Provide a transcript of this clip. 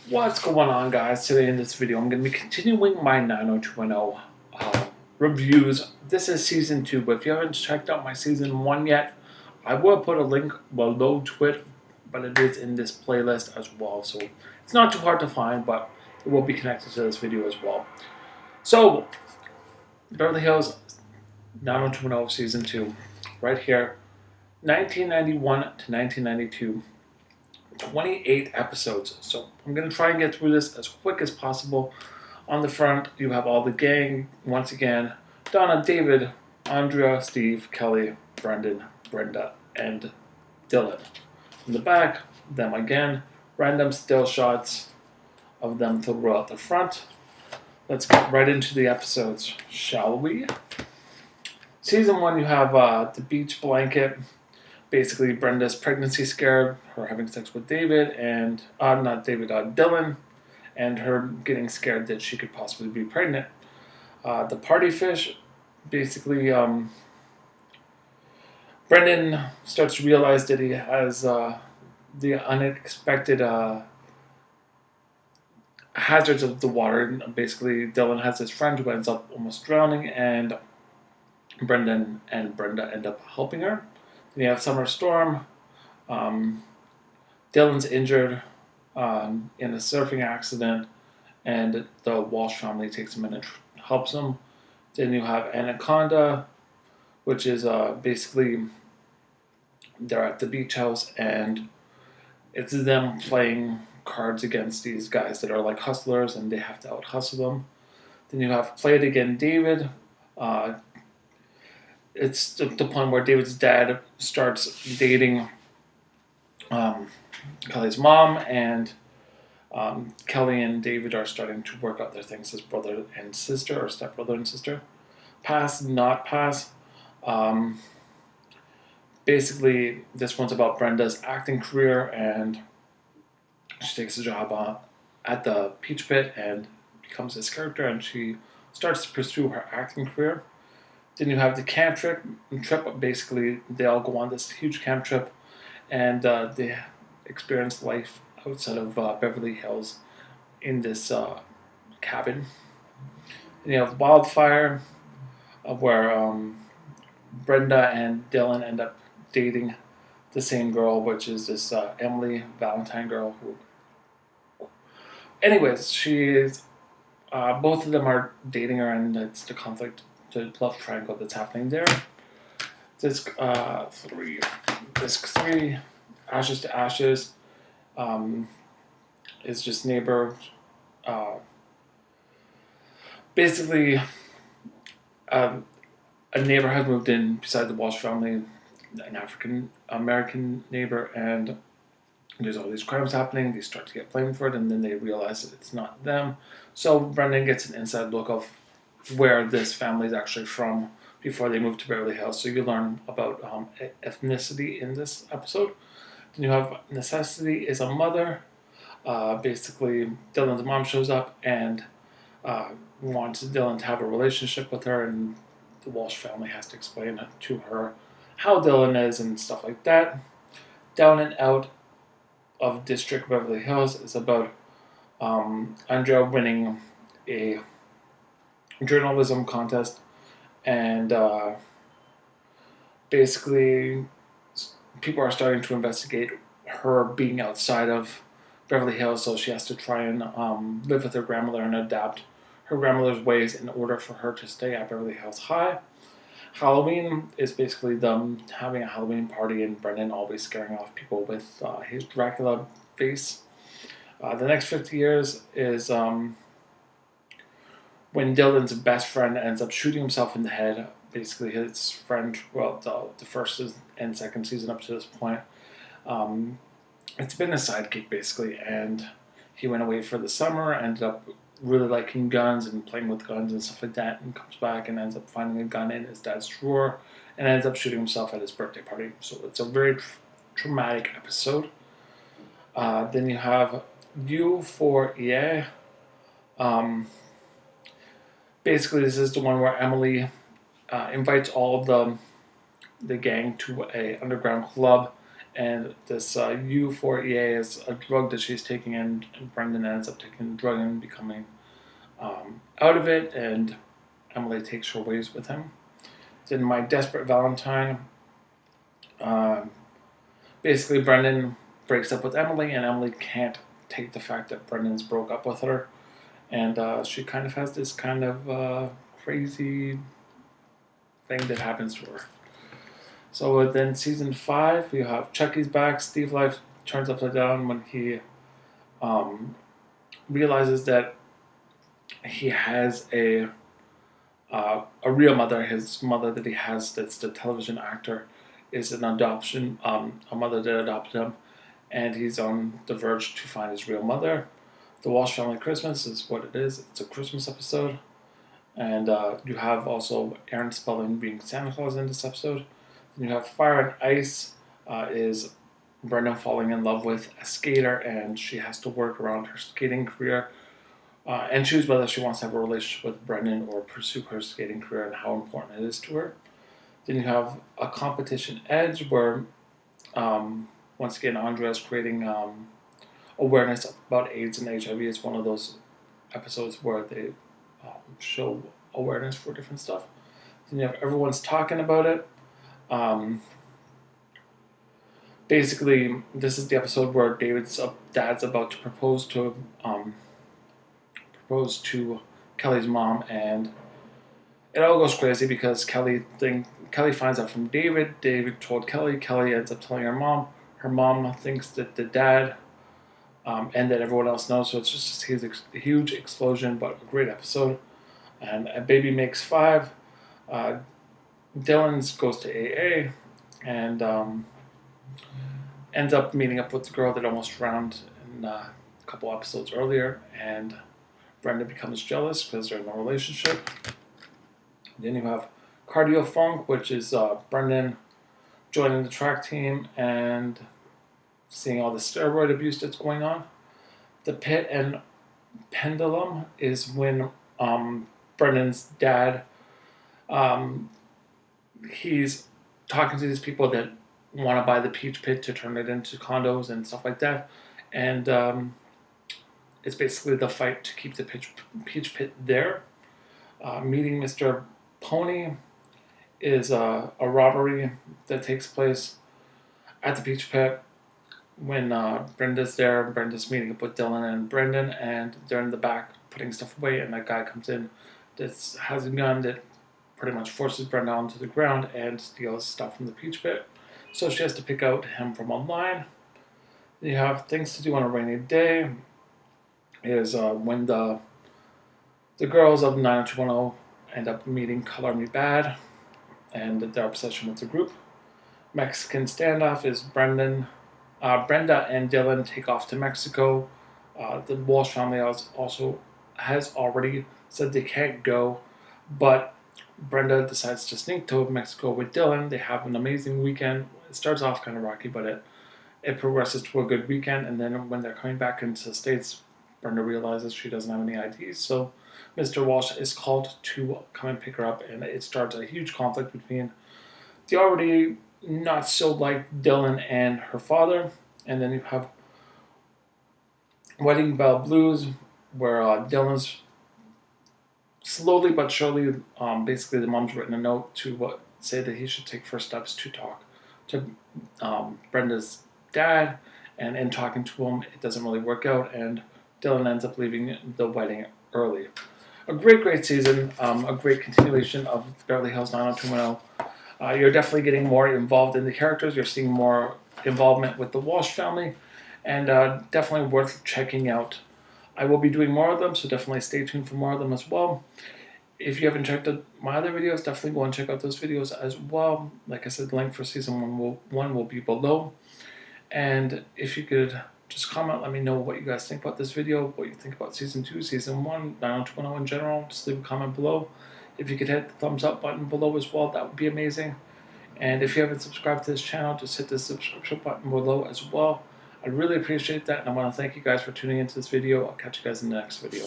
What's going on, guys? Today in this video I'm going to be continuing my 90210 reviews. This is season 2, but if you haven't checked out my season 1 yet, I will put a link below to it, but it is in this playlist as well, so it's not too hard to find, but it will be connected to this video as well. So, Beverly Hills 90210 season 2, right here, 1991 to 1992. 28 episodes. So I'm going to try and get through this as quick as possible. On the front, you have all the gang, once again, Donna, David, Andrea, Steve, Kelly, Brendan, Brenda, and Dylan. In the back, them again, random still shots of them throughout the front. Let's get right into the episodes, shall we? Season 1, you have the beach blanket. Basically, Brenda's pregnancy scared, her having sex with David, and Dylan, and her getting scared that she could possibly be pregnant. The party fish, basically, Brendan starts to realize that he has the unexpected hazards of the water. Basically, Dylan has his friend who ends up almost drowning, and Brendan and Brenda end up helping her. Then you have Summer Storm. Dylan's injured in a surfing accident, and the Walsh family takes him in and helps him. Then you have Anaconda, which is basically they're at the beach house, and it's them playing cards against these guys that are like hustlers, and they have to out hustle them. Then you have Play It Again David. It's the point where David's dad starts dating Kelly's mom, and Kelly and David are starting to work out their things as brother and sister, or stepbrother and sister. Pass, not pass. Basically, this one's about Brenda's acting career, and she takes a job at the Peach Pit and becomes this character, and she starts to pursue her acting career. Then you have the camp trip. Basically, they all go on this huge camp trip, and they experience life outside of Beverly Hills in this cabin. And you have Wildfire, where Brenda and Dylan end up dating the same girl, which is this Emily Valentine girl. Anyways, she is. Both of them are dating her, and it's the conflict. The love triangle that's happening there. Disc 3, Ashes to Ashes, is just neighbor. Basically, a neighbor has moved in beside the Walsh family, an African American neighbor, and there's all these crimes happening. They start to get blamed for it, and then they realize that it's not them. So Brendan gets an inside look of where this family is actually from before they move to Beverly Hills. So you learn about ethnicity in this episode. Then you have Necessity is a mother. Basically, Dylan's mom shows up and wants Dylan to have a relationship with her, and the Walsh family has to explain to her how Dylan is and stuff like that. Down and Out of District Beverly Hills is about Andrea winning a journalism contest, and basically people are starting to investigate her being outside of Beverly Hills, so she has to try and live with her grandmother and adapt her grandmother's ways in order for her to stay at Beverly Hills High. Halloween is basically them having a Halloween party, and Brendan always scaring off people with his Dracula face. The Next 50 Years is when Dylan's best friend ends up shooting himself in the head. Basically, his friend, well, the first and second season up to this point, it's been a sidekick, basically, and he went away for the summer, ended up really liking guns and playing with guns and stuff like that, and comes back and ends up finding a gun in his dad's drawer, and ends up shooting himself at his birthday party. So it's a very traumatic episode. Then you have Euphoria. Basically, this is the one where Emily invites all the gang to a underground club, and this U4EA is a drug that she's taking, and Brendan ends up taking the drug and becoming out of it, and Emily takes her ways with him. Then My Desperate Valentine. Basically, Brendan breaks up with Emily, and Emily can't take the fact that Brendan's broke up with her, and she kind of has this kind of crazy thing that happens to her. So then season 5, we have Chucky's back. Steve life turns upside down when he realizes that he has a real mother. His mother that he has, that's the television actor, is an adoption, a mother that adopted him, and he's on the verge to find his real mother. The Walsh Family Christmas is what it is. It's a Christmas episode. And you have also Aaron Spelling being Santa Claus in this episode. Then you have Fire and Ice, is Brenda falling in love with a skater, and she has to work around her skating career and choose whether she wants to have a relationship with Brendan or pursue her skating career and how important it is to her. Then you have a competition edge where, once again, Andrea is creating awareness about AIDS and HIV. It's one of those episodes where they show awareness for different stuff. Then you have Everyone's Talking About It. Basically, this is the episode where David's dad's about to propose to Kelly's mom, and it all goes crazy because Kelly finds out from David. David told Kelly. Kelly ends up telling her mom. Her mom thinks that the dad and that everyone else knows. So it's just a huge explosion, but a great episode. And a baby makes 5. Dylan's goes to AA and ends up meeting up with the girl that almost drowned in a couple episodes earlier, and Brenda becomes jealous because they're in a relationship. Then you have Cardio Funk, which is Brendan joining the track team and seeing all the steroid abuse that's going on. The Pit and Pendulum is when Brendan's dad, he's talking to these people that want to buy the Peach Pit to turn it into condos and stuff like that. And it's basically the fight to keep the Peach Pit there. Meeting Mr. Pony is a robbery that takes place at the Peach Pit. When Brenda's there, Brenda's meeting up with Dylan and Brendan, and they're in the back putting stuff away, and that guy comes in that has a gun that pretty much forces Brenda onto the ground and steals stuff from the Peach Pit. So she has to pick out him from online. You have Things to Do on a Rainy Day is when the girls of 90210 end up meeting Color Me Bad and their obsession with the group. Mexican Standoff is Brenda and Dylan take off to Mexico. The Walsh family has already said they can't go, but Brenda decides to sneak to Mexico with Dylan. They have an amazing weekend. It starts off kind of rocky, but it progresses to a good weekend. And then when they're coming back into the States, Brenda realizes she doesn't have any IDs. So Mr. Walsh is called to come and pick her up, and it starts a huge conflict between the already not so like Dylan and her father. And then you have Wedding Bell Blues, where Dylan's slowly but surely, basically the mom's written a note to say that he should take first steps to talk to Brenda's dad, and in talking to him, it doesn't really work out, and Dylan ends up leaving the wedding early. A great season, a great continuation of Beverly Hills 90210. You're definitely getting more involved in the characters. You're seeing more involvement with the Walsh family, and definitely worth checking out. I will be doing more of them, so definitely stay tuned for more of them as well. If you haven't checked out my other videos, definitely go and check out those videos as well. Like I said, the link for season one will be below. And if you could just comment, let me know what you guys think about this video, what you think about season 2, season 1, 90210 in general. Just leave a comment below. If you could hit the thumbs up button below as well, that would be amazing. And if you haven't subscribed to this channel, just hit the subscription button below as well. I'd really appreciate that, and I want to thank you guys for tuning into this video. I'll catch you guys in the next video.